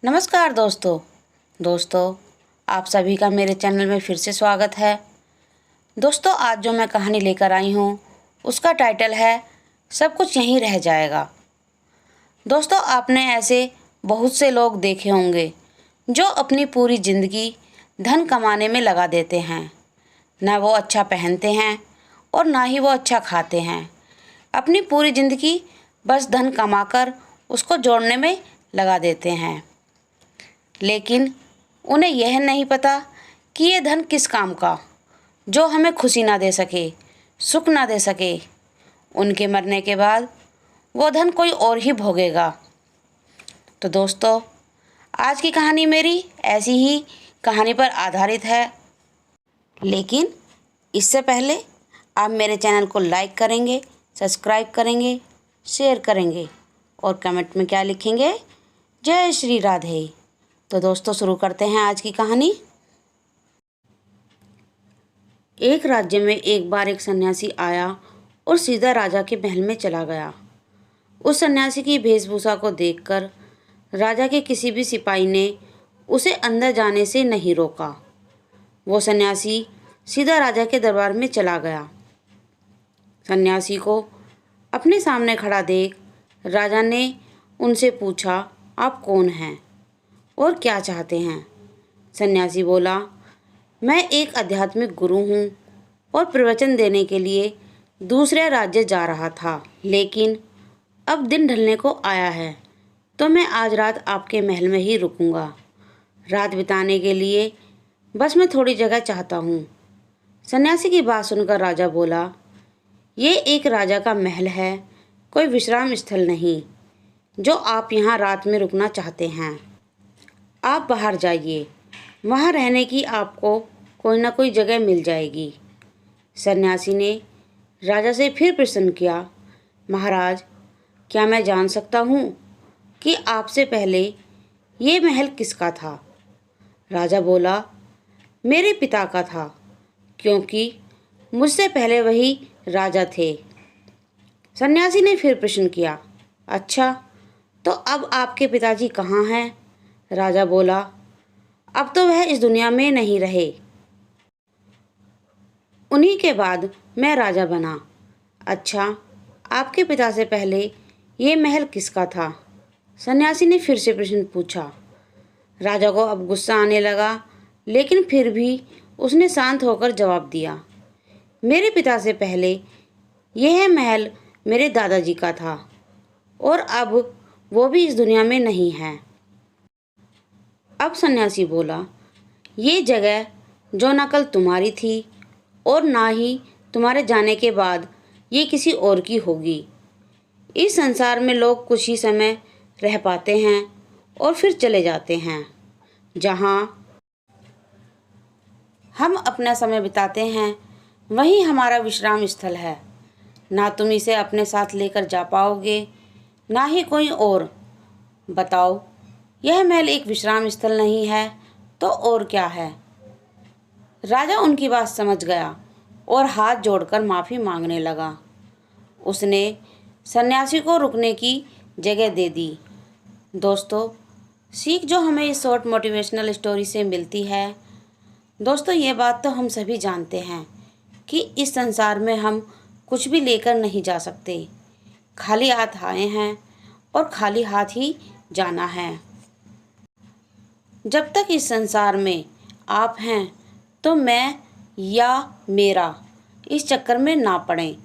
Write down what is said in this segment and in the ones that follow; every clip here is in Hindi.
नमस्कार दोस्तों आप सभी का मेरे चैनल में फिर से स्वागत है। दोस्तों आज जो मैं कहानी लेकर आई हूँ उसका टाइटल है सब कुछ यहीं रह जाएगा। दोस्तों आपने ऐसे बहुत से लोग देखे होंगे जो अपनी पूरी ज़िंदगी धन कमाने में लगा देते हैं। ना वो अच्छा पहनते हैं और ना ही वो अच्छा खाते हैं। अपनी पूरी ज़िंदगी बस धन कमाकर उसको जोड़ने में लगा देते हैं, लेकिन उन्हें यह नहीं पता कि ये धन किस काम का, जो हमें खुशी ना दे सके, सुख ना दे सके। उनके मरने के बाद वो धन कोई और ही भोगेगा। तो दोस्तों आज की कहानी मेरी ऐसी ही कहानी पर आधारित है, लेकिन इससे पहले आप मेरे चैनल को लाइक करेंगे, सब्सक्राइब करेंगे, शेयर करेंगे और कमेंट में क्या लिखेंगे? जय श्री राधे। तो दोस्तों शुरू करते हैं आज की कहानी। एक राज्य में एक बार एक सन्यासी आया और सीधा राजा के महल में चला गया। उस सन्यासी की वेशभूषा को देखकर राजा के किसी भी सिपाही ने उसे अंदर जाने से नहीं रोका। वो सन्यासी सीधा राजा के दरबार में चला गया। सन्यासी को अपने सामने खड़ा देख राजा ने उनसे पूछा, आप कौन हैं और क्या चाहते हैं? सन्यासी बोला, मैं एक आध्यात्मिक गुरु हूँ और प्रवचन देने के लिए दूसरे राज्य जा रहा था, लेकिन अब दिन ढलने को आया है तो मैं आज रात आपके महल में ही रुकूंगा। रात बिताने के लिए बस मैं थोड़ी जगह चाहता हूँ। सन्यासी की बात सुनकर राजा बोला, ये एक राजा का महल है, कोई विश्राम स्थल नहीं जो आप यहाँ रात में रुकना चाहते हैं। आप बाहर जाइए, वहाँ रहने की आपको कोई ना कोई जगह मिल जाएगी। सन्यासी ने राजा से फिर प्रश्न किया, महाराज क्या मैं जान सकता हूँ कि आपसे पहले ये महल किसका था? राजा बोला, मेरे पिता का था, क्योंकि मुझसे पहले वही राजा थे। सन्यासी ने फिर प्रश्न किया, अच्छा तो अब आपके पिताजी कहाँ हैं? राजा बोला, अब तो वह इस दुनिया में नहीं रहे। उन्हीं के बाद मैं राजा बना। अच्छा आपके पिता से पहले ये महल किसका था? सन्यासी ने फिर से प्रश्न पूछा। राजा को अब गुस्सा आने लगा, लेकिन फिर भी उसने शांत होकर जवाब दिया, मेरे पिता से पहले यह महल मेरे दादाजी का था और अब वो भी इस दुनिया में नहीं है। अब सन्यासी बोला, ये जगह जो न कल तुम्हारी थी और ना ही तुम्हारे जाने के बाद ये किसी और की होगी। इस संसार में लोग कुछ ही समय रह पाते हैं और फिर चले जाते हैं। जहाँ हम अपना समय बिताते हैं वही हमारा विश्राम स्थल है। ना तुम इसे अपने साथ लेकर जा पाओगे, ना ही कोई और। बताओ, यह महल एक विश्राम स्थल नहीं है तो और क्या है? राजा उनकी बात समझ गया और हाथ जोड़कर माफ़ी मांगने लगा। उसने सन्यासी को रुकने की जगह दे दी। दोस्तों सीख जो हमें इस शॉर्ट मोटिवेशनल स्टोरी से मिलती है, दोस्तों ये बात तो हम सभी जानते हैं कि इस संसार में हम कुछ भी लेकर नहीं जा सकते। खाली हाथ आए हैं और खाली हाथ ही जाना है। जब तक इस संसार में आप हैं तो मैं या मेरा इस चक्कर में ना पड़ें।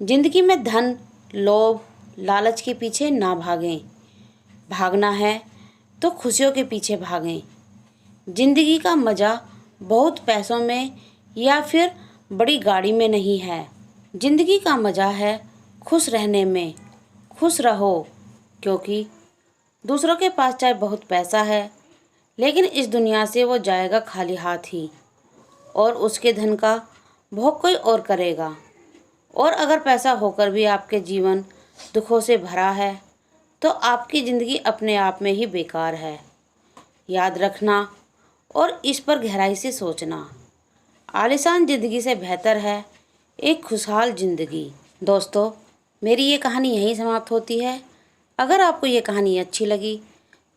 जिंदगी में धन, लोभ, लालच के पीछे ना भागें। भागना है तो खुशियों के पीछे भागें। जिंदगी का मज़ा बहुत पैसों में या फिर बड़ी गाड़ी में नहीं है। जिंदगी का मज़ा है खुश रहने में। खुश रहो, क्योंकि दूसरों के पास चाहे बहुत पैसा है, लेकिन इस दुनिया से वो जाएगा खाली हाथ ही, और उसके धन का भोग कोई और करेगा। और अगर पैसा होकर भी आपके जीवन दुखों से भरा है तो आपकी ज़िंदगी अपने आप में ही बेकार है। याद रखना और इस पर गहराई से सोचना। आलीशान ज़िंदगी से बेहतर है एक खुशहाल ज़िंदगी। दोस्तों मेरी ये कहानी यहीं समाप्त होती है। अगर आपको ये कहानी अच्छी लगी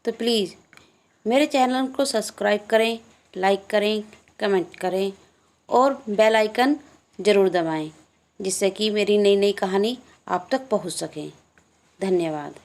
तो प्लीज़ मेरे चैनल को सब्सक्राइब करें, लाइक करें, कमेंट करें और बेल आइकन ज़रूर दबाएं, जिससे कि मेरी नई नई कहानी आप तक पहुंच सके। धन्यवाद।